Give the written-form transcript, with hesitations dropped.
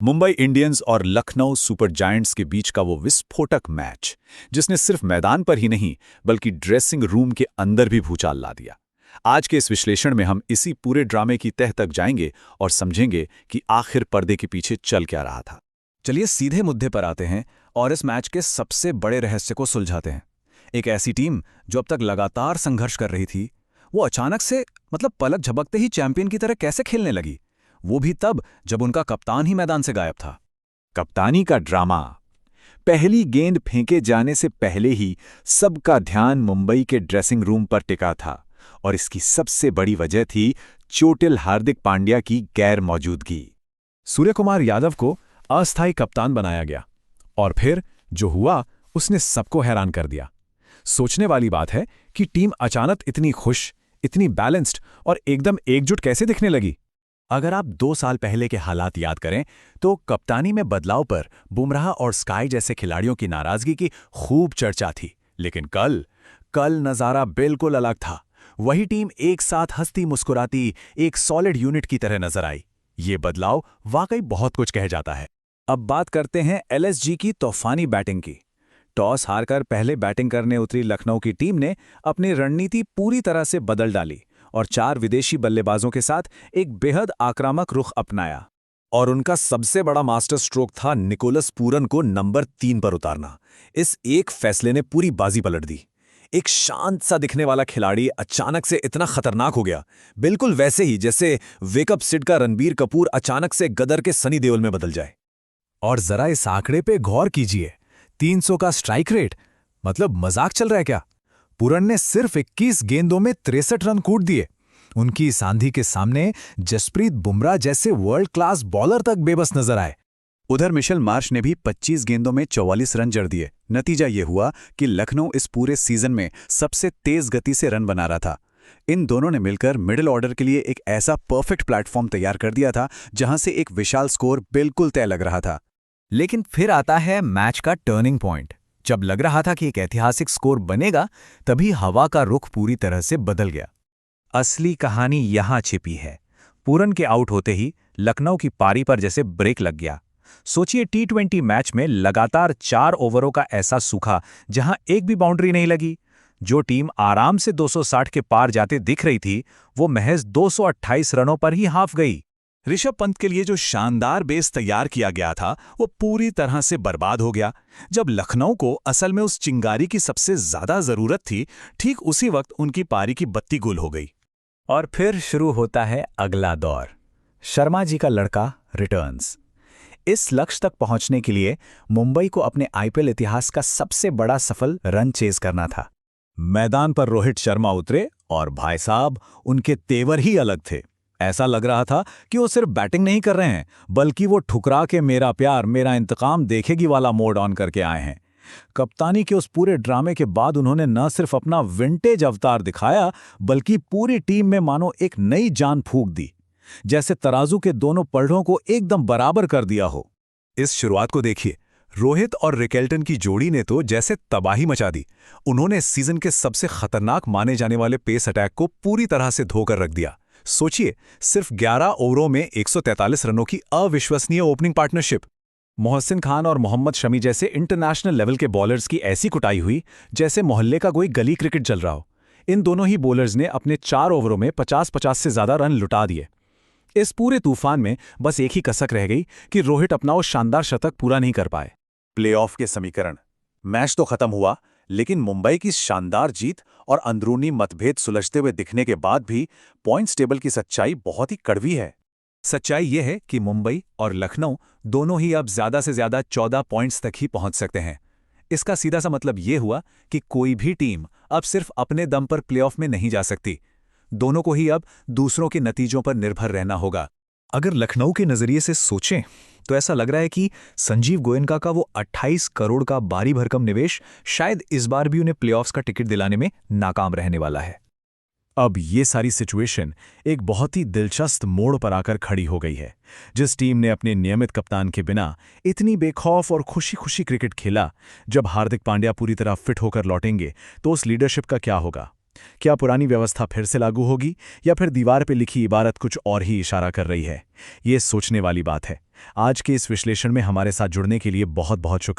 Mumbai Indians और Lucknow super giants के बीच का वो विस्फोटक मैच, जिसने सिर्फ मैदान पर ही नहीं बल्कि ड्रेसिंग रूम के अंदर भी भूचाल ला दिया। आज के इस विश्लेषण में हम इसी पूरे ड्रामे की तह तक जाएंगे और समझेंगे कि आखिर पर्दे के पीछे चल क्या रहा था। चलिए सीधे मुद्दे पर आते हैं और इस मैच के सबसे बड़े रहस्य को सुलझाते हैं। एक ऐसी टीम जो अब तक लगातार संघर्ष कर रही थी, वो अचानक से पलक झपकते ही चैंपियन की तरह कैसे खेलने लगी, वो भी तब जब उनका कप्तान ही मैदान से गायब था। कप्तानी का ड्रामा। पहली गेंद फेंके जाने से पहले ही सबका ध्यान मुंबई के ड्रेसिंग रूम पर टिका था और इसकी सबसे बड़ी वजह थी चोटिल हार्दिक पांड्या की गैर मौजूदगी। सूर्य कुमार यादव को अस्थायी कप्तान बनाया गया और फिर जो हुआ उसने सबको हैरान कर दिया। सोचने वाली बात है कि टीम अचानक इतनी खुश, इतनी बैलेंस्ड और एकदम एकजुट कैसे दिखने लगी। अगर आप 2 साल पहले के हालात याद करें तो कप्तानी में बदलाव पर बुमराह और स्काई जैसे खिलाड़ियों की नाराजगी की खूब चर्चा थी, लेकिन कल नज़ारा बिल्कुल अलग था। वही टीम एक साथ हंसती मुस्कुराती एक सॉलिड यूनिट की तरह नजर आई। ये बदलाव वाकई बहुत कुछ कह जाता है। अब बात करते हैं एलएसजी की तूफानी बैटिंग की। टॉस हारकर पहले बैटिंग करने उतरी लखनऊ की टीम ने अपनी रणनीति पूरी तरह से बदल डाली और 4 विदेशी बल्लेबाजों के साथ एक बेहद आक्रामक रुख अपनाया। और उनका सबसे बड़ा मास्टर स्ट्रोक था निकोलस पूरन को नंबर 3 पर उतारना। इस एक फैसले ने पूरी बाजी पलट दी। एक शांत सा दिखने वाला खिलाड़ी अचानक से इतना खतरनाक हो गया, बिल्कुल वैसे ही जैसे वेकअप सिड का रणबीर कपूर अचानक से गदर के सनी देओल में बदल जाए। और जरा इस आंकड़े पे गौर कीजिए, 300 का स्ट्राइक रेट, मजाक चल रहा है क्या? पूरन ने सिर्फ 21 गेंदों में 63 रन कूट दिए। उनकी इस आंधी के सामने जसप्रीत बुमराह जैसे वर्ल्ड क्लास बॉलर तक बेबस नजर आए। उधर मिशेल मार्श ने भी 25 गेंदों में 44 रन जड़ दिए। नतीजा ये हुआ कि लखनऊ इस पूरे सीजन में सबसे तेज गति से रन बना रहा था। इन दोनों ने मिलकर मिडिल ऑर्डर के लिए एक ऐसा परफेक्ट प्लेटफॉर्म तैयार कर दिया था जहां से एक विशाल स्कोर बिल्कुल तय लग रहा था। लेकिन फिर आता है मैच का टर्निंग पॉइंट। जब लग रहा था कि एक ऐतिहासिक स्कोर बनेगा, तभी हवा का रुख पूरी तरह से बदल गया। असली कहानी यहां छिपी है। पूरन के आउट होते ही लखनऊ की पारी पर जैसे ब्रेक लग गया। सोचिए, टी20 मैच में लगातार 4 ओवरों का ऐसा सूखा जहां एक भी बाउंड्री नहीं लगी। जो टीम आराम से 260 के पार जाते दिख रही थी, वो महज 228 रनों पर ही हाफ गई। ऋषभ पंत के लिए जो शानदार बेस तैयार किया गया था, वो पूरी तरह से बर्बाद हो गया। जब लखनऊ को असल में उस चिंगारी की सबसे ज्यादा जरूरत थी, ठीक उसी वक्त उनकी पारी की बत्ती गुल हो गई। और फिर शुरू होता है अगला दौर, शर्मा जी का लड़का रिटर्न्स। इस लक्ष्य तक पहुंचने के लिए मुंबई को अपने आईपीएल इतिहास का सबसे बड़ा सफल रन चेज करना था। मैदान पर रोहित शर्मा उतरे और भाई साहब, उनके तेवर ही अलग थे। ऐसा लग रहा था कि वो सिर्फ बैटिंग नहीं कर रहे हैं, बल्कि वो ठुकरा के मेरा प्यार मेरा इंतकाम देखेगी वाला मोड ऑन करके आए हैं। कप्तानी के उस पूरे ड्रामे के बाद उन्होंने न सिर्फ अपना विंटेज अवतार दिखाया, बल्कि पूरी टीम में मानो एक नई जान फूंक दी, जैसे तराजू के दोनों पलड़ों को एकदम बराबर कर दिया हो। इस शुरुआत को देखिए, रोहित और रिकेल्टन की जोड़ी ने तो जैसे तबाही मचा दी। उन्होंने इस सीजन के सबसे खतरनाक माने जाने वाले पेस अटैक को पूरी तरह से धोकर रख दिया। सोचिए, सिर्फ 11 ओवरों में 143 रनों की अविश्वसनीय ओपनिंग पार्टनरशिप। मोहसिन खान और मोहम्मद शमी जैसे इंटरनेशनल लेवल के बॉलर्स की ऐसी कुटाई हुई जैसे मोहल्ले का कोई गली क्रिकेट चल रहा हो। इन दोनों ही बॉलर्स ने अपने 4 ओवरों में 50-50 से ज्यादा रन लुटा दिए। इस पूरे तूफान में बस एक ही कसक रह गई कि रोहित अपना वो शानदार शतक पूरा नहीं कर पाए। प्लेऑफ के समीकरण। मैच तो खत्म हुआ, लेकिन मुंबई की शानदार जीत और अंदरूनी मतभेद सुलझते हुए दिखने के बाद भी पॉइंट्स टेबल की सच्चाई बहुत ही कड़वी है। सच्चाई यह है कि मुंबई और लखनऊ दोनों ही अब ज्यादा से ज्यादा 14 पॉइंट्स तक ही पहुंच सकते हैं। इसका सीधा सा मतलब यह हुआ कि कोई भी टीम अब सिर्फ अपने दम पर प्लेऑफ में नहीं जा सकती। दोनों को ही अब दूसरों के नतीजों पर निर्भर रहना होगा। अगर लखनऊ के नजरिए से सोचें तो ऐसा लग रहा है कि संजीव गोयनका का वो 28 करोड़ का भारी भरकम निवेश शायद इस बार भी उन्हें प्लेऑफ्स का टिकट दिलाने में नाकाम रहने वाला है। अब ये सारी सिचुएशन एक बहुत ही दिलचस्प मोड़ पर आकर खड़ी हो गई है। जिस टीम ने अपने नियमित कप्तान के बिना इतनी बेखौफ और खुशी खुशी क्रिकेट खेला, जब हार्दिक पांड्या पूरी तरह फिट होकर लौटेंगे तो उस लीडरशिप का क्या होगा? क्या पुरानी व्यवस्था फिर से लागू होगी या फिर दीवार पर लिखी इबारत कुछ और ही इशारा कर रही है? ये सोचने वाली बात है। आज के इस विश्लेषण में हमारे साथ जुड़ने के लिए बहुत बहुत शुक्रिया।